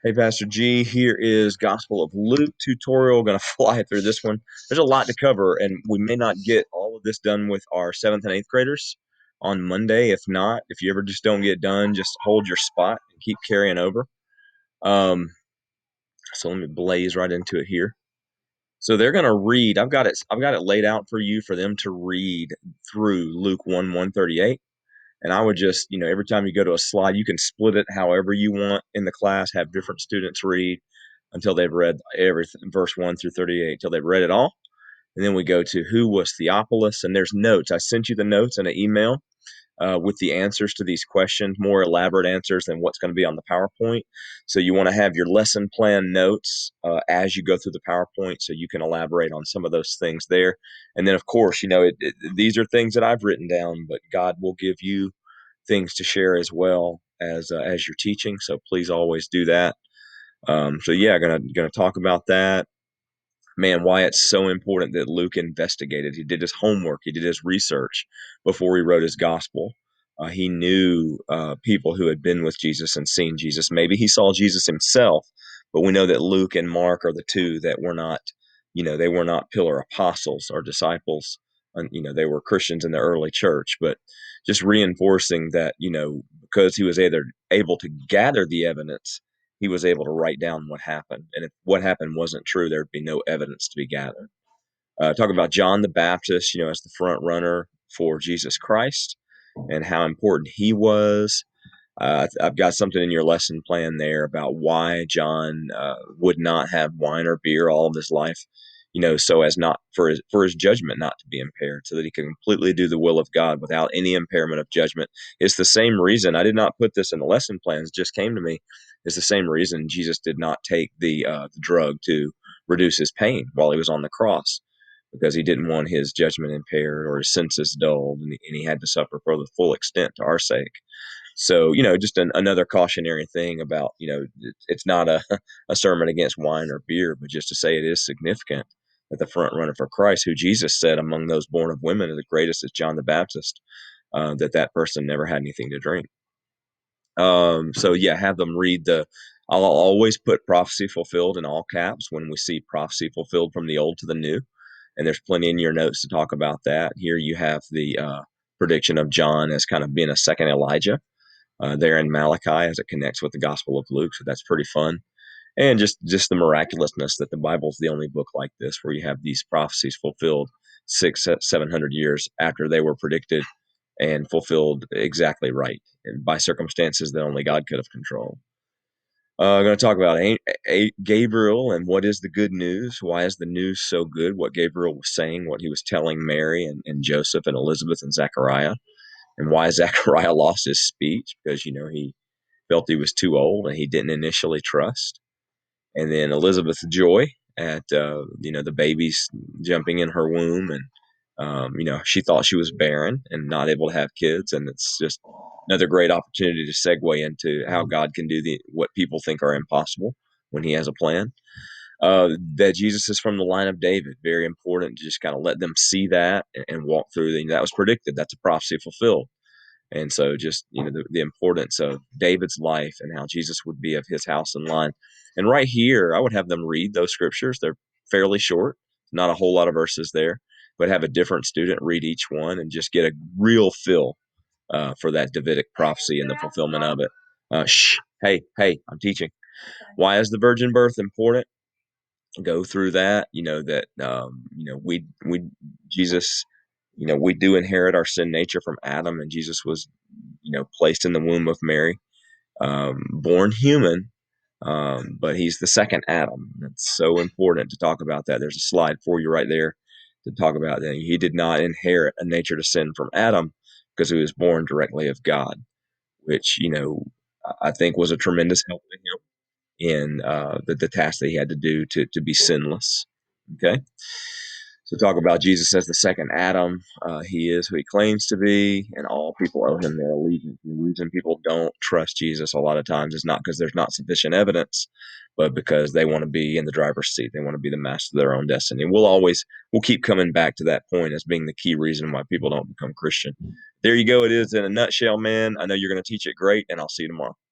Hey, Pastor G, here is Gospel of Luke tutorial. Going to fly through this one. There's a lot to cover, and we may not get all of this done with our 7th and 8th graders on Monday. If not, if you ever just don't get done, just hold your spot and keep carrying over. Um, so let me blaze right into it here. So they're going to read. I've got it laid out for you for them to read through Luke 1:138. And I would just, every time you go to a slide, you can split it however you want in the class, have different students read until they've read everything, verse 1 through 38, till they've read it all. And then we go to who was Theophilus, and there's notes. I sent you the notes in an email with the answers to these questions, more elaborate answers than what's going to be on the PowerPoint. So you want to have your lesson plan notes as you go through the PowerPoint so you can elaborate on some of those things there. And then, of course, these are things that I've written down, but God will give you things to share as well as you're teaching. So please always do that. So yeah, gonna talk about that. Man, why it's so important that Luke investigated. He did his homework. He did his research before he wrote his gospel. He knew people who had been with Jesus and seen Jesus. Maybe he saw Jesus himself, but we know that Luke and Mark are the two that were not, they were not pillar apostles or disciples. And, they were Christians in the early church, but just reinforcing that, because he was either able to gather the evidence, he was able to write down what happened. And if what happened wasn't true, there'd be no evidence to be gathered. Talk about John the Baptist, as the front runner for Jesus Christ and how important he was. I've got something in your lesson plan there about why John would not have wine or beer all of his life, so as not for his judgment not to be impaired, so that he can completely do the will of God without any impairment of judgment. It's the same reason I did not put this in the lesson plans; it just came to me. It's the same reason Jesus did not take the drug to reduce his pain while he was on the cross, because he didn't want his judgment impaired or his senses dulled, and he had to suffer for the full extent to our sake. So, just another cautionary thing about, it's not a sermon against wine or beer, but just to say it is significant that the front runner for Christ, who Jesus said among those born of women, the greatest is John the Baptist, that person never had anything to drink. So yeah, have them read I'll always put prophecy fulfilled in all caps when we see prophecy fulfilled from the old to the new. And there's plenty in your notes to talk about that. Here you have the prediction of John as kind of being a second Elijah there in Malachi as it connects with the Gospel of Luke. So that's pretty fun. And just the miraculousness that the Bible's the only book like this where you have these prophecies fulfilled 700 years after they were predicted and fulfilled exactly right and by circumstances that only God could have controlled. I'm going to talk about Gabriel and what is the good news. Why is the news so good? What Gabriel was saying, what he was telling Mary and Joseph and Elizabeth and Zechariah, and why Zechariah lost his speech because, he felt he was too old and he didn't initially trust. And then Elizabeth's joy at, the babies jumping in her womb. And, she thought she was barren and not able to have kids. And it's just another great opportunity to segue into how God can do what people think are impossible when he has a plan. That Jesus is from the line of David. Very important to just kind of let them see that and walk through. That was predicted. That's a prophecy fulfilled. And so just, the importance of David's life and how Jesus would be of his house and line. And right here, I would have them read those scriptures. They're fairly short, not a whole lot of verses there, but have a different student read each one and just get a real feel for that Davidic prophecy and the fulfillment of it. Hey, I'm teaching. Why is the virgin birth important? Go through that, we Jesus, we do inherit our sin nature from Adam, and Jesus was, placed in the womb of Mary, born human, but he's the second Adam. It's so important to talk about that. There's a slide for you right there to talk about that. He did not inherit a nature to sin from Adam because he was born directly of God, which, I think was a tremendous help to him in the task that he had to do to be sinless. Okay. So talk about Jesus as the second Adam. He is who he claims to be, and all people owe him their allegiance. The reason people don't trust Jesus a lot of times is not because there's not sufficient evidence, but because they want to be in the driver's seat. They want to be the master of their own destiny. We'll keep coming back to that point as being the key reason why people don't become Christian. There you go. It is in a nutshell, man. I know you're going to teach it great, and I'll see you tomorrow.